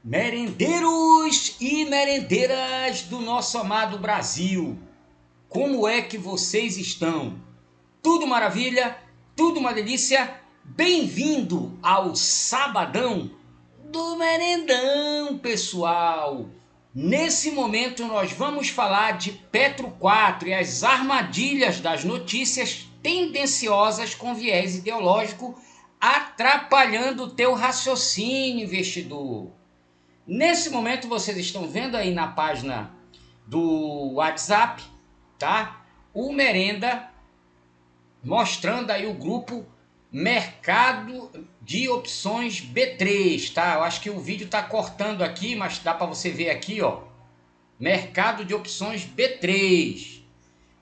Merendeiros e merendeiras do nosso amado Brasil, como é que vocês estão? Tudo maravilha? Tudo uma delícia? Bem-vindo ao Sabadão do Merendão, pessoal! Nesse momento nós vamos falar de Petro 4 e as armadilhas das notícias tendenciosas com viés ideológico atrapalhando o teu raciocínio, investidor. Nesse momento vocês estão vendo aí na página do WhatsApp, tá? O Merenda mostrando aí o grupo Mercado de Opções B3, tá? Eu acho que o vídeo tá cortando aqui, mas dá para você ver aqui, ó. Mercado de Opções B3.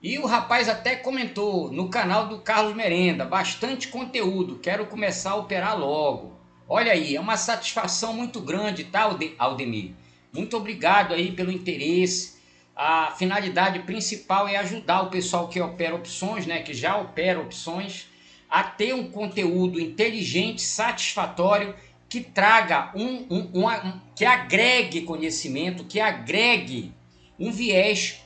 E o rapaz até comentou no canal do Carlos Merenda, bastante conteúdo, quero começar a operar logo. Olha aí, é uma satisfação muito grande, tá, Aldemir? Muito obrigado aí pelo interesse. A finalidade principal é ajudar o pessoal que opera opções, né, que já opera opções, a ter um conteúdo inteligente, satisfatório, que traga que agregue conhecimento, que agregue um viés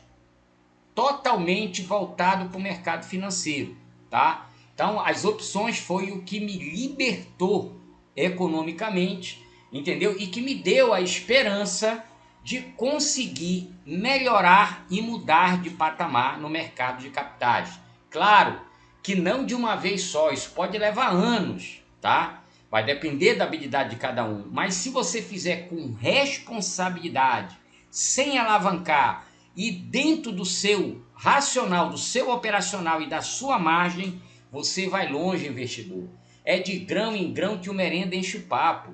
totalmente voltado para o mercado financeiro, tá? Então, as opções foi o que me libertou economicamente, entendeu? E que me deu a esperança de conseguir melhorar e mudar de patamar no mercado de capitais. Claro que não de uma vez só, isso pode levar anos, tá? Vai depender da habilidade de cada um, mas se você fizer com responsabilidade, sem alavancar, e dentro do seu racional, do seu operacional e da sua margem, você vai longe, investidor. É de grão em grão que o Merenda enche o papo,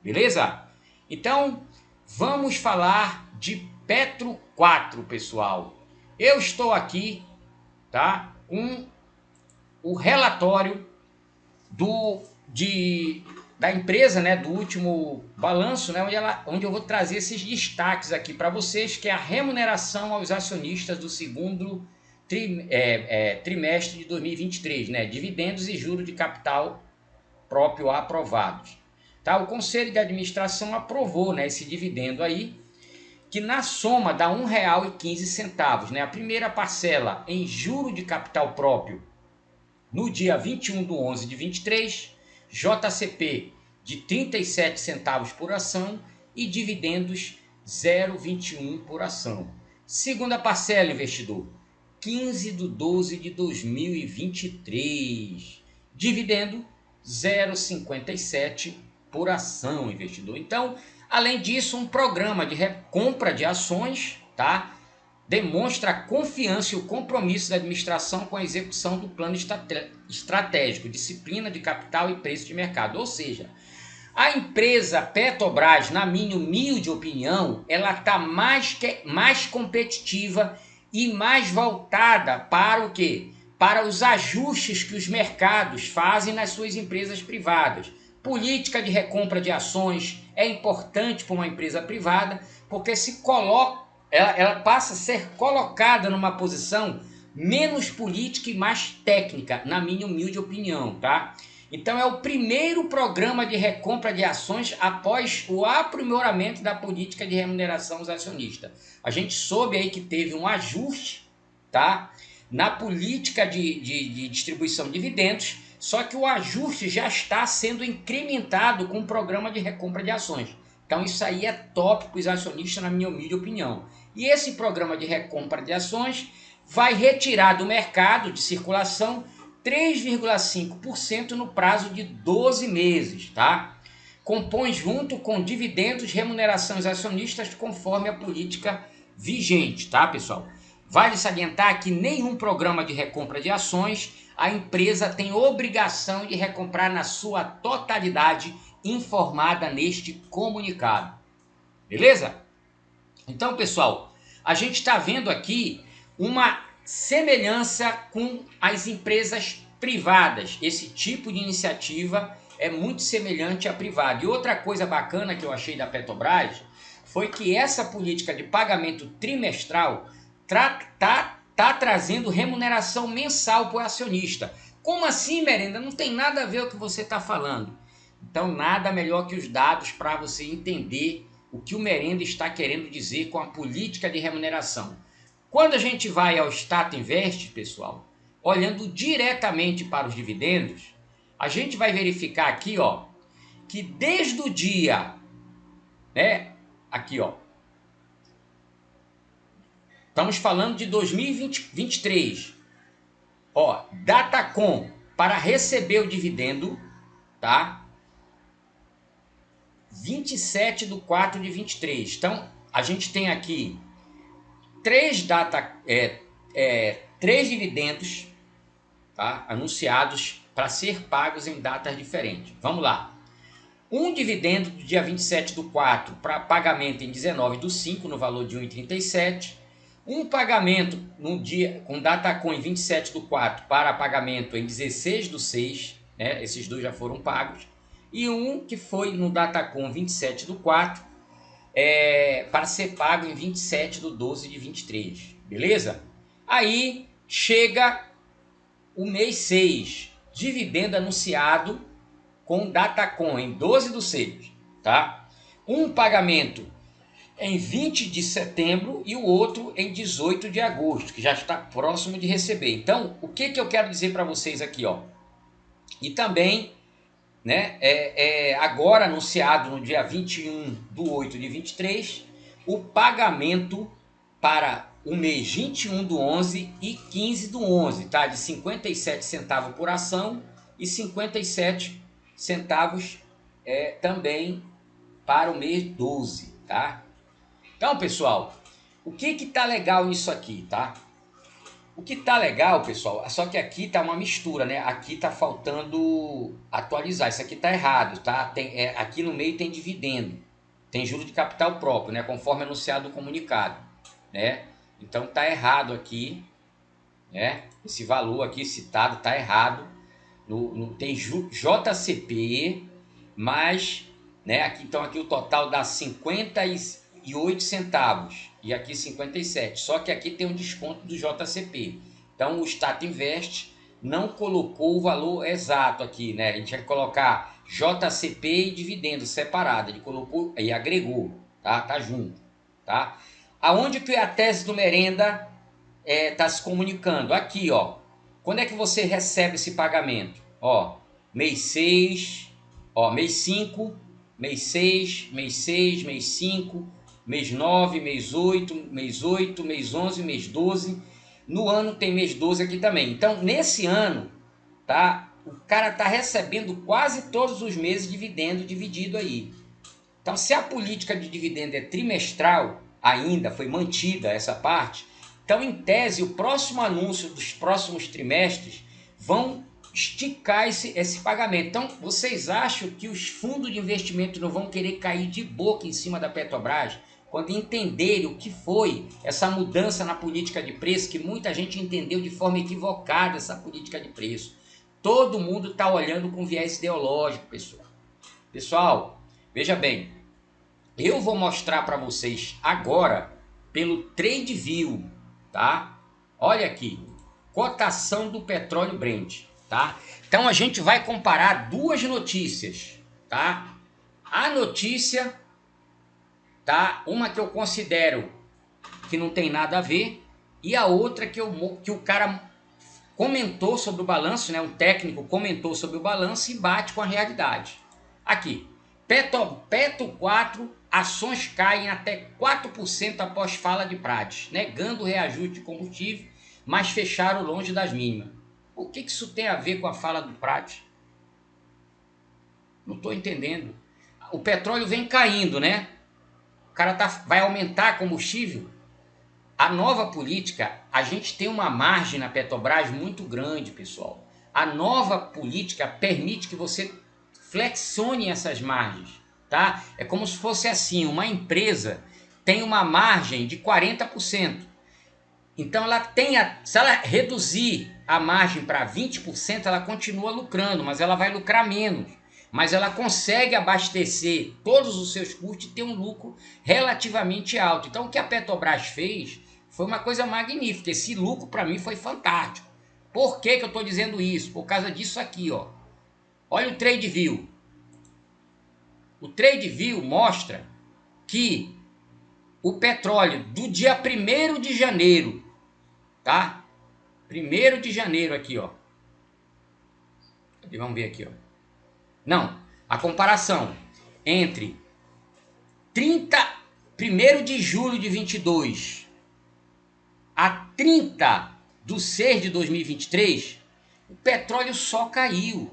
beleza? Então, vamos falar de Petro 4, pessoal. Eu estou aqui, tá, com o relatório da empresa, né, do último balanço, né, onde eu vou trazer esses destaques aqui para vocês, que é a remuneração aos acionistas do segundo trimestre de 2023, né, dividendos e juros de capital próprio aprovados. Tá? O Conselho de Administração aprovou, né, esse dividendo aí, que na soma dá R$ 1,15, né, a primeira parcela em juro de capital próprio no dia 21/11 de 23, JCP de 37 centavos por ação e dividendos 0,21 por ação. Segunda parcela, investidor, 15/12 de 2023, dividendo 0,57 por ação, investidor. Então, além disso, um programa de recompra de ações, tá? Demonstra a confiança e o compromisso da administração com a execução do plano estratégico, disciplina de capital e preço de mercado. Ou seja, a empresa Petrobras, na minha humilde opinião, ela está mais competitiva e mais voltada para o quê? Para os ajustes que os mercados fazem nas suas empresas privadas. Política de recompra de ações é importante para uma empresa privada, porque ela passa a ser colocada numa posição menos política e mais técnica, na minha humilde opinião, tá? Então é o primeiro programa de recompra de ações após o aprimoramento da política de remuneração aos acionistas. A gente soube aí que teve um ajuste, tá, na política de distribuição de dividendos, só que o ajuste já está sendo incrementado com o programa de recompra de ações. Então isso aí é top para os acionistas, na minha humilde opinião. E esse programa de recompra de ações vai retirar do mercado de circulação 3,5% no prazo de 12 meses, tá? Compõe junto com dividendos, remunerações acionistas conforme a política vigente, tá, pessoal? Vale salientar que nenhum programa de recompra de ações a empresa tem obrigação de recomprar na sua totalidade informada neste comunicado. Beleza? Então, pessoal, a gente está vendo aqui uma semelhança com as empresas privadas. Esse tipo de iniciativa é muito semelhante à privada. E outra coisa bacana que eu achei da Petrobras foi que essa política de pagamento trimestral tá trazendo remuneração mensal para o acionista. Como assim, Merenda? Não tem nada a ver com o que você está falando. Então, nada melhor que os dados para você entender o que o Merenda está querendo dizer com a política de remuneração. Quando a gente vai ao Status Invest, pessoal, olhando diretamente para os dividendos, a gente vai verificar aqui, ó, que desde o dia, né, aqui, ó, estamos falando de 2023, ó, Datacom para receber o dividendo, tá? 27/4/23. Então, a gente tem aqui três dividendos, tá, anunciados para ser pagos em datas diferentes. Vamos lá. Um dividendo do dia 27/4 para pagamento em 19/5 no valor de 1,37. Um pagamento no dia com Datacom em 27/4 para pagamento em 16/6, né? Esses dois já foram pagos. E um que foi no Datacom 27/4 para ser pago em 27/12/23, beleza? Aí chega o mês 6, dividendo anunciado com Datacom em 12/6, tá? Um pagamento em 20 de setembro e o outro em 18 de agosto, que já está próximo de receber. Então, o que eu quero dizer para vocês aqui, ó? E também, né, agora anunciado no dia 21/8/23, o pagamento para o mês 21/11 e 15/11, tá? De 57 centavos por ação e 57 centavos também para o mês 12, tá? Então, pessoal, o que tá legal nisso aqui, tá? O que tá legal, pessoal, só que aqui tá uma mistura, né? Aqui tá faltando atualizar, isso aqui tá errado, tá? Aqui no meio tem dividendo, tem juro de capital próprio, né? Conforme anunciado no comunicado, né? Então tá errado aqui, né? Esse valor aqui citado tá errado. Tem JCP, mas, né? Aqui, então aqui o total dá 58 centavos e aqui 57. Só que aqui tem um desconto do JCP. Então o Status Invest não colocou o valor exato aqui, né? A gente vai colocar JCP e dividendo separado. Ele colocou e agregou, tá? Tá junto, tá? Aonde que a tese do Merenda tá se comunicando? Aqui, ó. Quando é que você recebe esse pagamento? Ó, mês 6, ó, mês 5, mês 6, mês 6, mês 5, mês 9, mês 8, mês 8, mês 11, mês 12. No ano tem mês 12 aqui também. Então, nesse ano, tá? O cara tá recebendo quase todos os meses dividendo dividido aí. Então, se a política de dividendo é trimestral, ainda foi mantida essa parte, então, em tese, o próximo anúncio dos próximos trimestres vão esticar esse pagamento. Então, vocês acham que os fundos de investimento não vão querer cair de boca em cima da Petrobras quando entenderem o que foi essa mudança na política de preço, que muita gente entendeu de forma equivocada essa política de preço? Todo mundo está olhando com viés ideológico, pessoal. Pessoal, veja bem, eu vou mostrar para vocês agora pelo TradeView, tá? Olha aqui, cotação do petróleo Brent, tá? Então a gente vai comparar duas notícias, tá? A notícia, tá? Uma que eu considero que não tem nada a ver e a outra que o cara comentou sobre o balanço, né? Um técnico comentou sobre o balanço e bate com a realidade. Aqui, Petro 4, ações caem até 4% após fala de Prates, negando o reajuste de combustível, mas fecharam longe das mínimas. O que isso tem a ver com a fala do Prates? Não estou entendendo. O petróleo vem caindo, né? O cara vai aumentar combustível. A nova política, a gente tem uma margem na Petrobras muito grande, pessoal. A nova política permite que você flexione essas margens, tá? É como se fosse assim, uma empresa tem uma margem de 40%. Então ela se ela reduzir a margem para 20%, ela continua lucrando, mas ela vai lucrar menos. Mas ela consegue abastecer todos os seus custos e ter um lucro relativamente alto. Então o que a Petrobras fez foi uma coisa magnífica. Esse lucro para mim foi fantástico. Por que eu estou dizendo isso? Por causa disso aqui, ó. Olha o TradeView. O TradeView mostra que o petróleo do dia 1º de janeiro, tá? 1º de janeiro aqui, ó. Vamos ver aqui, ó. Não, a comparação entre 1º de julho de 22 a 30/6/2023, o petróleo só caiu.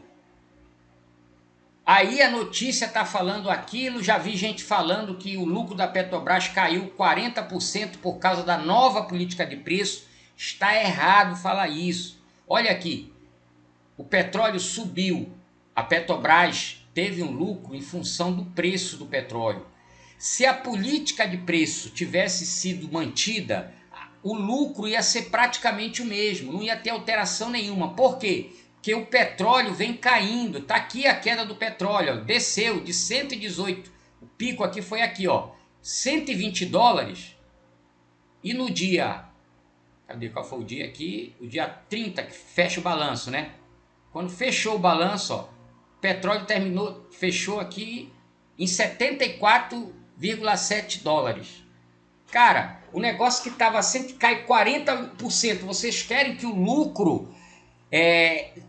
Aí a notícia está falando aquilo, já vi gente falando que o lucro da Petrobras caiu 40% por causa da nova política de preço. Está errado falar isso. Olha aqui, o petróleo subiu, a Petrobras teve um lucro em função do preço do petróleo. Se a política de preço tivesse sido mantida, o lucro ia ser praticamente o mesmo, não ia ter alteração nenhuma. Por quê? Porque o petróleo vem caindo. Está aqui a queda do petróleo, ó, desceu de 118, o pico aqui foi aqui, ó, $120, e no dia, cadê qual foi o dia aqui? O dia 30, que fecha o balanço, né? Quando fechou o balanço, ó, o petróleo fechou aqui em $74,7. Cara, o negócio que estava sempre cai 40%. Vocês querem que o lucro,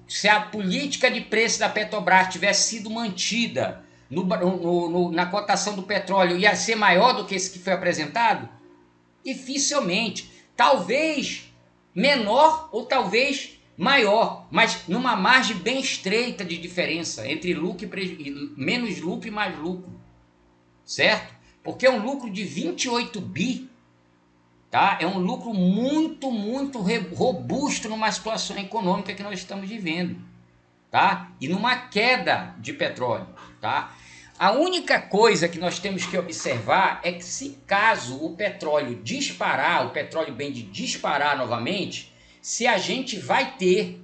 se a política de preço da Petrobras tivesse sido mantida na cotação do petróleo, ia ser maior do que esse que foi apresentado? Dificilmente. Talvez menor ou talvez maior, mas numa margem bem estreita de diferença entre lucro menos lucro e mais lucro, certo? Porque é um lucro de 28 bi, tá? É um lucro muito robusto numa situação econômica que nós estamos vivendo, tá? E numa queda de petróleo, tá? A única coisa que nós temos que observar é que, se caso o petróleo disparar, o petróleo bem de disparar novamente, se a gente vai ter,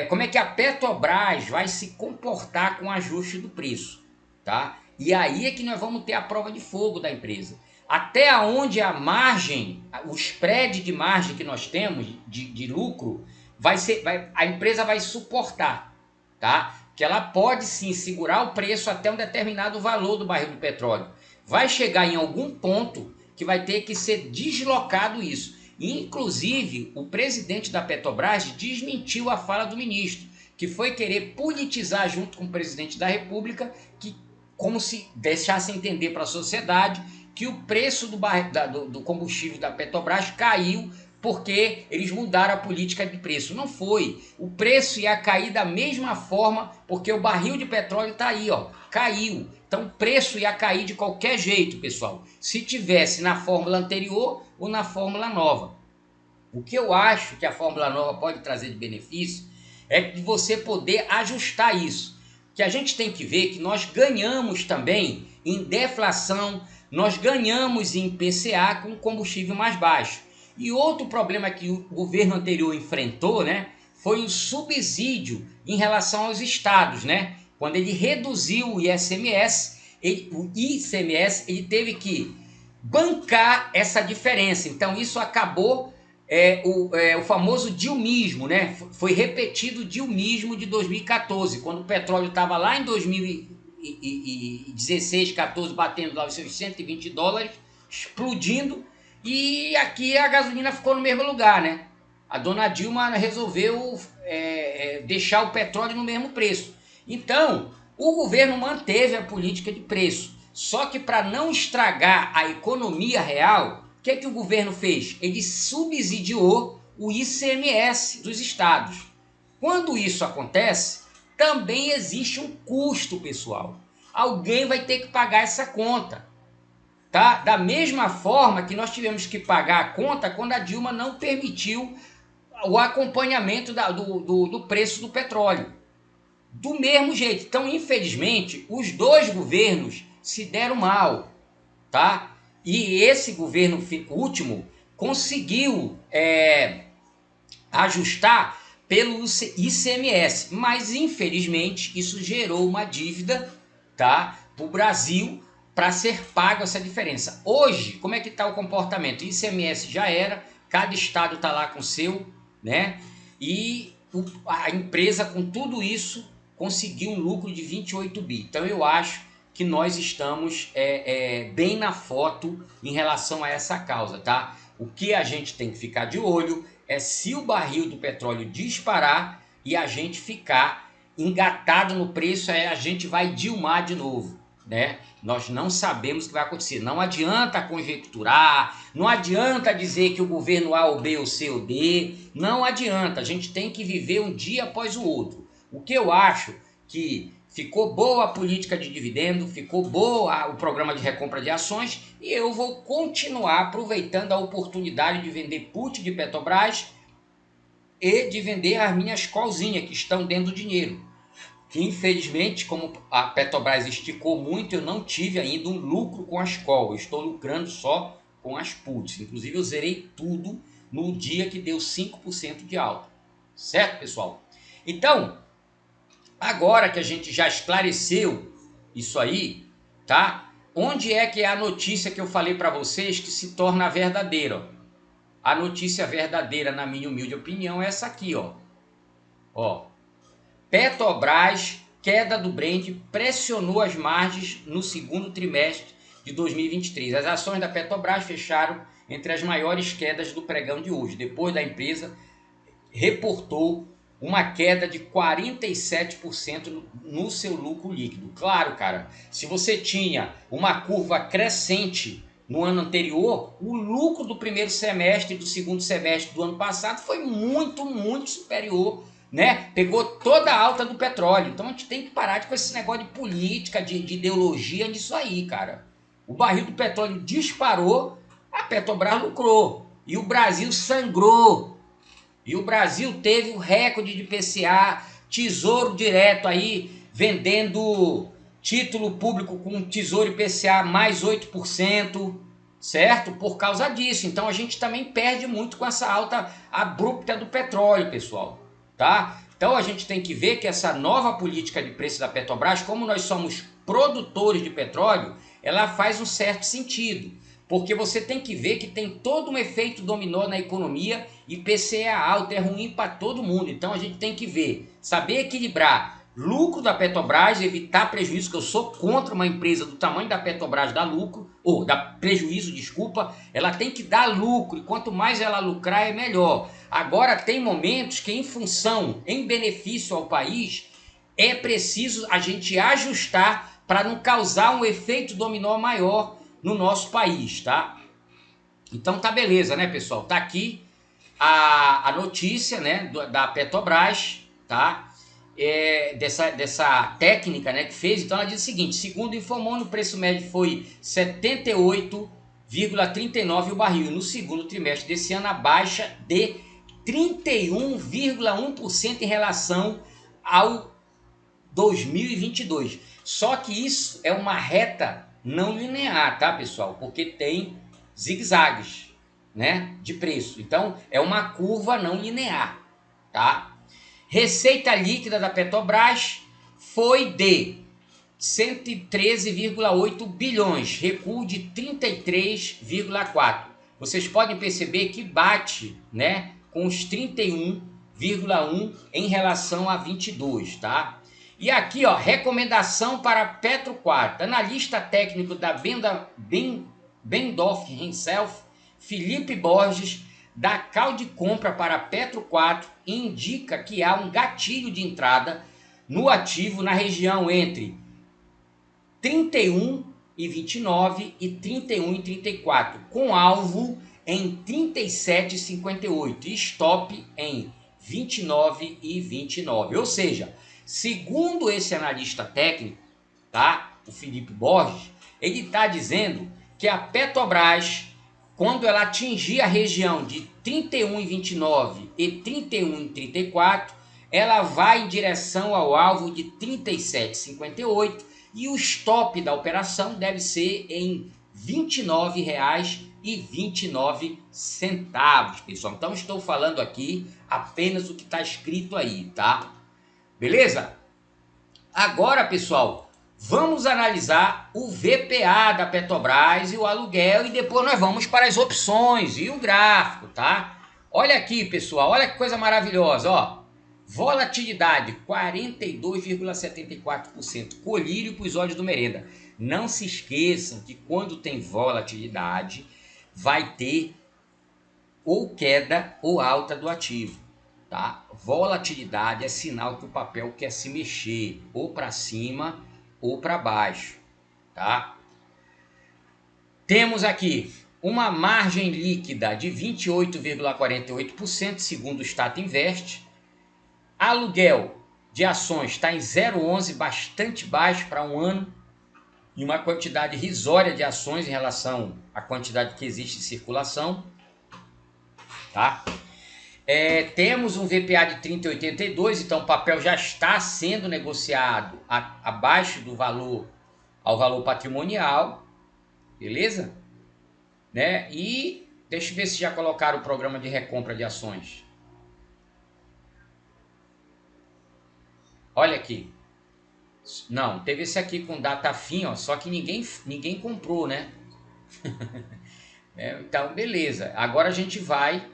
como é que a Petrobras vai se comportar com o ajuste do preço, tá? E aí é que nós vamos ter a prova de fogo da empresa. Até onde a margem, o spread de margem que nós temos de lucro, a empresa vai suportar, tá? Que ela pode sim segurar o preço até um determinado valor do barril do petróleo. Vai chegar em algum ponto que vai ter que ser deslocado isso. Inclusive, o presidente da Petrobras desmentiu a fala do ministro, que foi querer politizar junto com o presidente da República, como se deixasse entender para a sociedade que o preço do combustível da Petrobras caiu porque eles mudaram a política de preço. Não foi. O preço ia cair da mesma forma, porque o barril de petróleo está aí, ó, caiu. Então o preço ia cair de qualquer jeito, pessoal, se tivesse na fórmula anterior ou na fórmula nova. O que eu acho que a fórmula nova pode trazer de benefício é de você poder ajustar isso. Que a gente tem que ver que nós ganhamos também em deflação, nós ganhamos em IPCA com combustível mais baixo. E outro problema que o governo anterior enfrentou, né, foi o subsídio em relação aos estados, né? Quando ele reduziu o ICMS, ele teve que bancar essa diferença. Então isso acabou o famoso dilmismo, né? Foi repetido o dilmismo de 2014, quando o petróleo estava lá em 2016, 14, batendo lá os seus $120, explodindo, e aqui a gasolina ficou no mesmo lugar, né? A dona Dilma resolveu deixar o petróleo no mesmo preço. Então, o governo manteve a política de preço. Só que para não estragar a economia real, o que o governo fez? Ele subsidiou o ICMS dos estados. Quando isso acontece, também existe um custo, pessoal. Alguém vai ter que pagar essa conta. Tá? Da mesma forma que nós tivemos que pagar a conta quando a Dilma não permitiu o acompanhamento do preço do petróleo. Do mesmo jeito. Então, infelizmente, os dois governos se deram mal, tá? E esse governo último conseguiu ajustar pelo ICMS, mas infelizmente isso gerou uma dívida, tá, para o Brasil, para ser pago essa diferença. Hoje, como é que está o comportamento? O ICMS já era, cada estado está lá com o seu, né? E a empresa, com tudo isso, conseguiu um lucro de 28 bi. Então eu acho que nós estamos bem na foto em relação a essa causa, tá? O que a gente tem que ficar de olho é se o barril do petróleo disparar e a gente ficar engatado no preço, a gente vai dilmar de novo, né? Nós não sabemos o que vai acontecer. Não adianta conjecturar, não adianta dizer que o governo A ou B ou C ou D, não adianta. A gente tem que viver um dia após o outro. O que eu acho que ficou boa a política de dividendo, ficou boa o programa de recompra de ações e eu vou continuar aproveitando a oportunidade de vender put de Petrobras e de vender as minhas colzinhas que estão dentro do dinheiro. Que infelizmente, como a Petrobras esticou muito, eu não tive ainda um lucro com as call. Eu estou lucrando só com as puts. Inclusive eu zerei tudo no dia que deu 5% de alta. Certo, pessoal? Então, agora que a gente já esclareceu isso aí, tá? Onde é que é a notícia que eu falei para vocês que se torna verdadeira? A notícia verdadeira, na minha humilde opinião, é essa aqui, ó. Ó. Petrobras, queda do Brent, pressionou as margens no segundo trimestre de 2023. As ações da Petrobras fecharam entre as maiores quedas do pregão de hoje, depois da empresa reportou uma queda de 47% no seu lucro líquido. Claro, cara, se você tinha uma curva crescente no ano anterior, o lucro do primeiro semestre e do segundo semestre do ano passado foi muito superior, né? Pegou toda a alta do petróleo. Então a gente tem que parar com esse negócio de política, de ideologia nisso aí, cara. O barril do petróleo disparou, a Petrobras lucrou e o Brasil sangrou. E o Brasil teve o recorde de PCA, Tesouro Direto aí, vendendo título público com Tesouro IPCA mais 8%, certo? Por causa disso. Então a gente também perde muito com essa alta abrupta do petróleo, pessoal, tá? Então a gente tem que ver que essa nova política de preço da Petrobras, como nós somos produtores de petróleo, ela faz um certo sentido. Porque você tem que ver que tem todo um efeito dominó na economia e PCA alto é ruim para todo mundo. Então a gente tem que ver, saber equilibrar lucro da Petrobras, evitar prejuízo, que eu sou contra uma empresa do tamanho da Petrobras dar lucro, ou dar prejuízo, desculpa, ela tem que dar lucro e quanto mais ela lucrar é melhor. Agora tem momentos que em função, em benefício ao país, é preciso a gente ajustar para não causar um efeito dominó maior no nosso país, tá? Então tá beleza, né, pessoal? Tá aqui a notícia, né, da Petrobras, tá? Dessa técnica, né, que fez. Então ela diz o seguinte: segundo informou, o preço médio foi 78,39 o barril. No segundo trimestre desse ano, a baixa de 31,1% em relação ao 2022. Só que isso é uma reta não linear, tá, pessoal? Porque tem zigue-zagues, né, de preço. Então, é uma curva não linear, tá? Receita líquida da Petrobras foi de 113,8 bilhões, recuo de 33,4. Vocês podem perceber que bate, né, com os 31,1 em relação a 22, tá? E aqui, ó, recomendação para Petro 4. Analista técnico da Bendorf Himself, Felipe Borges, da call de compra para Petro 4, indica que há um gatilho de entrada no ativo na região entre 31,29 e 31,34, com alvo em 37,58 e stop em 29,29. Ou seja, segundo esse analista técnico, tá? O Felipe Borges, ele está dizendo que a Petrobras, quando ela atingir a região de 31,29 e 31,34, ela vai em direção ao alvo de 37,58 e o stop da operação deve ser em R$ 29,29, pessoal. Então estou falando aqui apenas o que está escrito aí, tá? Beleza? Agora, pessoal, vamos analisar o VPA da Petrobras e o aluguel e depois nós vamos para as opções e o gráfico, tá? Olha aqui, pessoal, olha que coisa maravilhosa, ó. Volatilidade 42,74%, colírio para os olhos do merenda. Não se esqueçam que quando tem volatilidade, vai ter ou queda ou alta do ativo, tá? Volatilidade é sinal que o papel quer se mexer ou para cima ou para baixo, tá? Temos aqui uma margem líquida de 28,48%, segundo o Stata Invest. Aluguel de ações está em 0,11, bastante baixo para um ano, e uma quantidade irrisória de ações em relação à quantidade que existe em circulação, tá? Temos um VPA de 30,82, então o papel já está sendo negociado abaixo do valor, ao valor patrimonial, beleza? Né? E deixa eu ver se já colocaram o programa de recompra de ações. Olha aqui. Não, teve esse aqui com data fim, ó, só que ninguém comprou, né? Então, beleza. Agora a gente vai...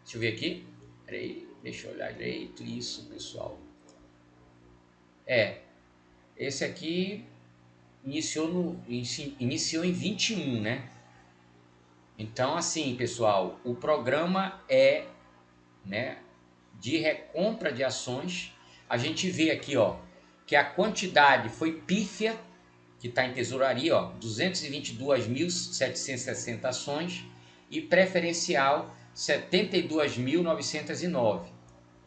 Deixa eu ver aqui. Peraí, deixa eu olhar direito isso, pessoal. Esse aqui iniciou em 21, né? Então, assim, pessoal, o programa é, né, de recompra de ações. A gente vê aqui, ó, que a quantidade foi pífia, que está em tesouraria, ó, 222.760 ações, e preferencial 72.909,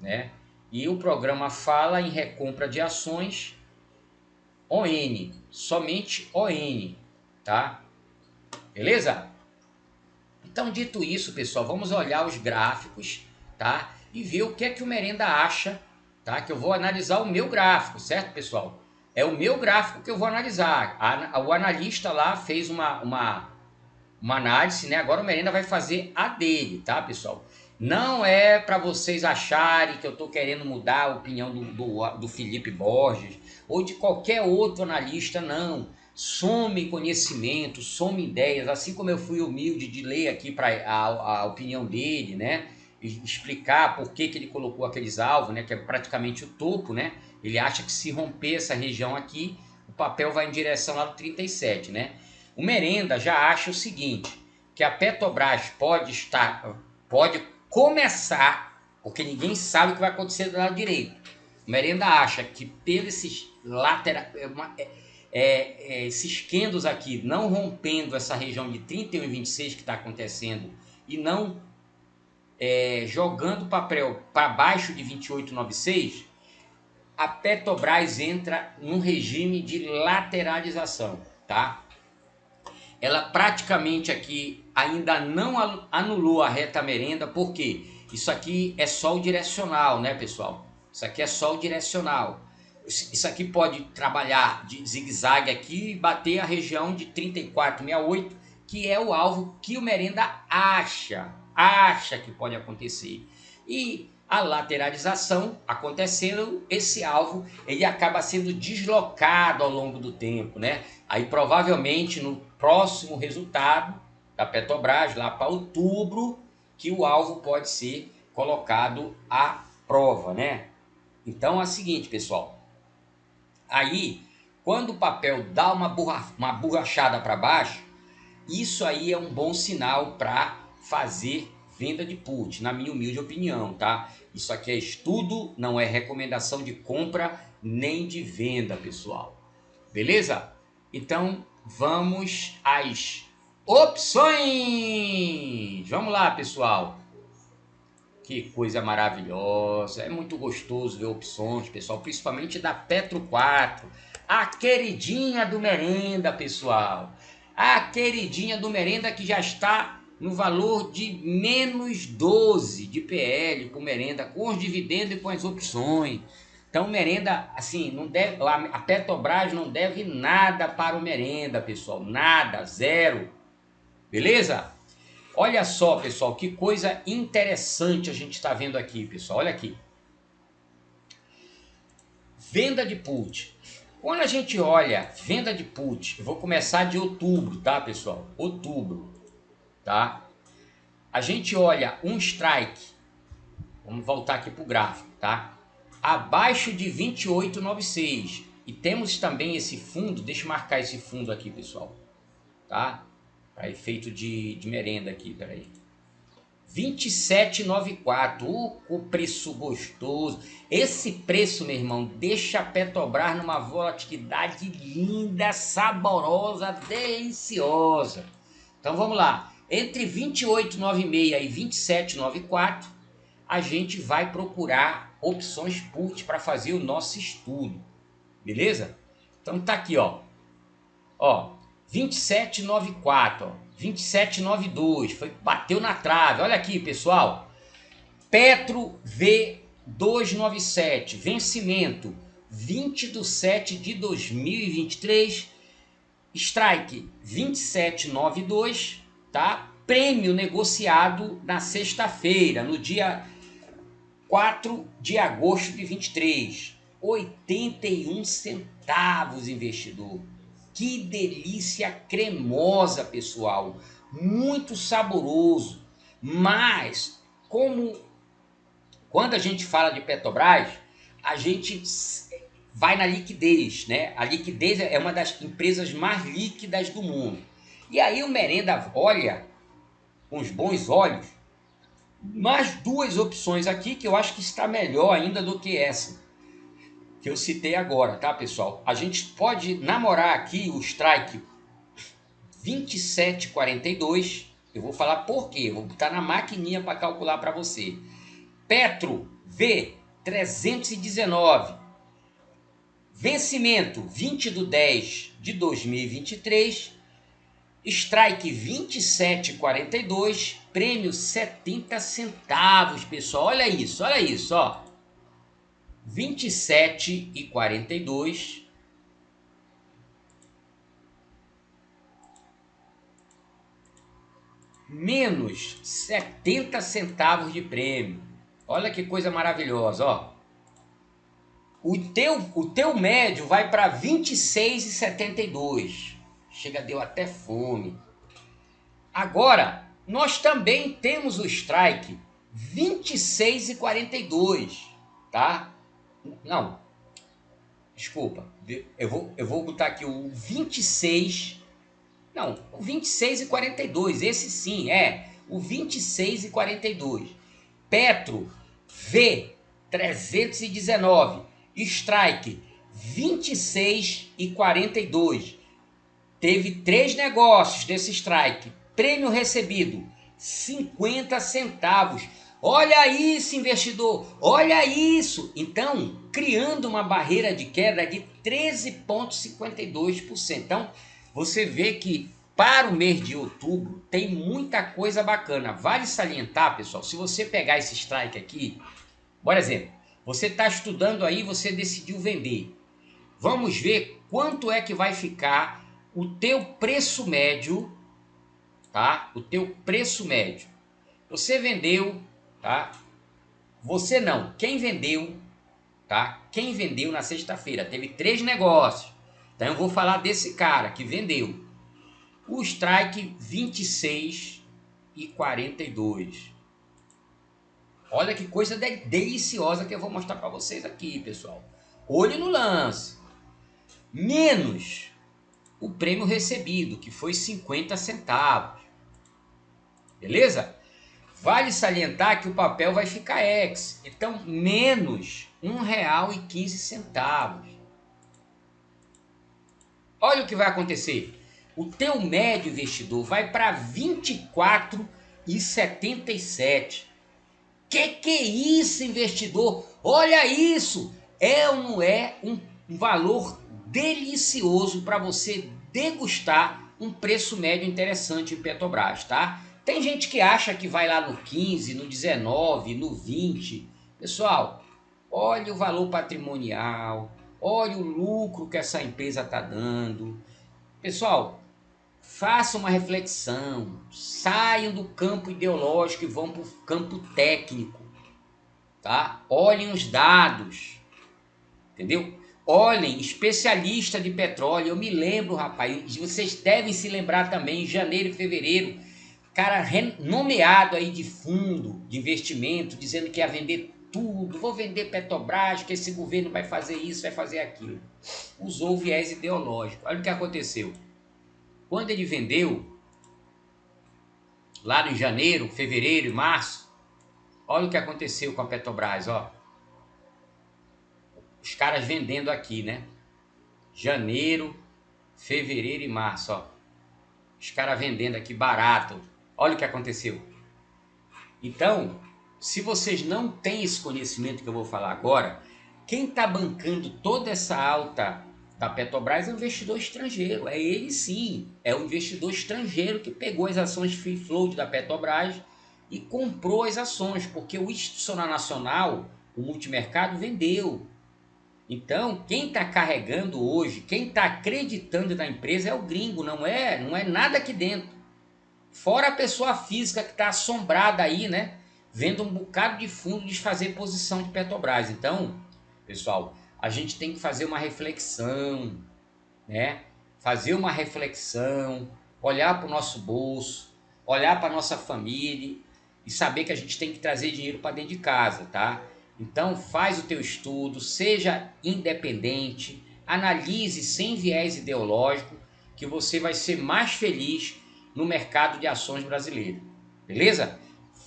né? E o programa fala em recompra de ações ON, somente ON, tá? Beleza? Então, dito isso, pessoal, vamos olhar os gráficos, tá? E ver o que é que o Merenda acha, tá? Que eu vou analisar o meu gráfico, certo, pessoal? É o meu gráfico que eu vou analisar. O analista lá fez uma análise, né? Agora o Merenda vai fazer a dele, tá, pessoal? Não é para vocês acharem que eu estou querendo mudar a opinião do Felipe Borges ou de qualquer outro analista, não. Some conhecimento, some ideias, assim como eu fui humilde de ler aqui a opinião dele, né? E explicar por que ele colocou aqueles alvos, né? Que é praticamente o topo, né? Ele acha que se romper essa região aqui, o papel vai em direção lá do 37, né? O Merenda já acha o seguinte, que a Petrobras pode começar, porque ninguém sabe o que vai acontecer do lado direito. O Merenda acha que pelos esses candles aqui, não rompendo essa região de 31,26 que está acontecendo e não jogando o papel para baixo de 28,96, a Petrobras entra num regime de lateralização, tá? Ela praticamente aqui ainda não anulou a reta Merenda, porque isso aqui é só o direcional, né, pessoal? Isso aqui é só o direcional. Isso aqui pode trabalhar de zigue-zague aqui e bater a região de 34,68, que é o alvo que o Merenda acha que pode acontecer. E a lateralização acontecendo, esse alvo ele acaba sendo deslocado ao longo do tempo, né? Aí provavelmente no próximo resultado da Petrobras, lá para outubro, que o alvo pode ser colocado à prova, né? Então é o seguinte, pessoal. Aí, quando o papel dá uma borrachada para baixo, isso aí é um bom sinal para fazer venda de put, na minha humilde opinião, tá? Isso aqui é estudo, não é recomendação de compra nem de venda, pessoal. Beleza? Então, vamos às opções! Vamos lá, pessoal. Que coisa maravilhosa, é muito gostoso ver opções, pessoal, principalmente da Petro 4, a queridinha do Merenda, pessoal. A queridinha do Merenda que já está no valor de menos 12 de PL com Merenda, com os dividendos e com as opções. Então, Merenda, assim, não deve, a Petrobras não deve nada para o Merenda, pessoal, nada, zero. Beleza? Olha só, pessoal, que coisa interessante a gente está vendo aqui, pessoal. Olha aqui. Venda de put. Quando a gente olha venda de put, eu vou começar de outubro, tá, pessoal? Outubro, tá? A gente olha um strike. Vamos voltar aqui para o gráfico, tá? Abaixo de 28,96. E temos também esse fundo, deixa eu marcar esse fundo aqui, pessoal, tá? Para efeito de merenda aqui, peraí. 27,94, o preço gostoso. Esse preço, meu irmão, deixa a Petrobras numa volatilidade linda, saborosa, deliciosa. Então vamos lá, entre 28,96 e 27,94, a gente vai procurar opções put para fazer o nosso estudo, beleza? Então tá aqui, ó, 27,94, ó, 27,92, bateu na trave. Olha aqui, pessoal, Petro V297, vencimento 20/7 de 2023, strike 27,92, tá? Prêmio negociado na sexta-feira, no dia 4 de agosto de 23, 81 centavos, investidor. Que delícia cremosa, pessoal, muito saboroso. Mas quando a gente fala de Petrobras, a gente vai na liquidez, né? A liquidez é uma das empresas mais líquidas do mundo. E aí o Merenda olha com os bons olhos mais duas opções aqui que eu acho que está melhor ainda do que essa que eu citei agora, tá, pessoal? A gente pode namorar aqui o strike 27,42. Eu vou falar por quê, vou botar na maquininha para calcular para você. Petro V319, vencimento 20/10 de 2023, strike 27,42, prêmio 70 centavos, pessoal. Olha isso, ó. 27,42 menos 70 centavos de prêmio. Olha que coisa maravilhosa, ó. O teu médio vai para 26,72. Chega, deu até fome. Agora, nós também temos o strike 26,42, tá? Não, desculpa, eu vou botar aqui o 26, não, o 26,42, esse sim, o 26,42. Petro V319, strike 26,42. Teve 3 negócios desse strike, prêmio recebido 50 centavos. Olha isso, investidor, olha isso. Então, criando uma barreira de queda de 13,52%. Então, você vê que para o mês de outubro tem muita coisa bacana. Vale salientar, pessoal, se você pegar esse strike aqui, por exemplo, você está estudando aí, você decidiu vender. Vamos ver quanto é que vai ficar o teu preço médio, tá? O teu preço médio. Você vendeu, tá? Você não, quem vendeu, tá? Quem vendeu na sexta-feira, teve 3 negócios. Então eu vou falar desse cara que vendeu. O strike 26,42. Olha que coisa deliciosa que eu vou mostrar para vocês aqui, pessoal. Olho no lance. Menos o prêmio recebido, que foi 50 centavos. Beleza? Vale salientar que o papel vai ficar ex. Então, menos R$ 1,15. Olha o que vai acontecer. O teu médio investidor vai para 24,77. Que é isso, investidor? Olha isso! É ou não é um valor delicioso para você degustar um preço médio interessante em Petrobras, tá? Tem gente que acha que vai lá no 15, no 19, no 20. Pessoal, olha o valor patrimonial, olha o lucro que essa empresa está dando. Pessoal, façam uma reflexão, saiam do campo ideológico e vão para o campo técnico, tá? Olhem os dados, entendeu? Olhem, especialista de petróleo, eu me lembro, rapaz, vocês devem se lembrar também, em janeiro e fevereiro, cara nomeado aí de fundo de investimento, dizendo que ia vender tudo, vou vender Petrobras, que esse governo vai fazer isso, vai fazer aquilo. Usou o viés ideológico. Olha o que aconteceu. Quando ele vendeu, lá em janeiro, fevereiro e março, olha o que aconteceu com a Petrobras, ó. Os caras vendendo aqui, né? Janeiro, fevereiro e março, ó. Os caras vendendo aqui barato. Olha o que aconteceu. Então, se vocês não têm esse conhecimento que eu vou falar agora, quem está bancando toda essa alta da Petrobras é um investidor estrangeiro. É ele sim, é o investidor estrangeiro que pegou as ações free float da Petrobras e comprou as ações, porque o institucional nacional, o multimercado, vendeu. Então, quem está carregando hoje, quem está acreditando na empresa é o gringo, não é nada aqui dentro. Fora a pessoa física que está assombrada aí, né? Vendo um bocado de fundo desfazer posição de Petrobras. Então, pessoal, a gente tem que fazer uma reflexão, né? Fazer uma reflexão, olhar para o nosso bolso, olhar para a nossa família e saber que a gente tem que trazer dinheiro para dentro de casa, tá? Então, faz o teu estudo, seja independente, analise sem viés ideológico, que você vai ser mais feliz no mercado de ações brasileiro. Beleza?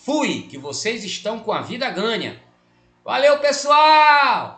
Fui, que vocês estão com a vida ganha. Valeu, pessoal!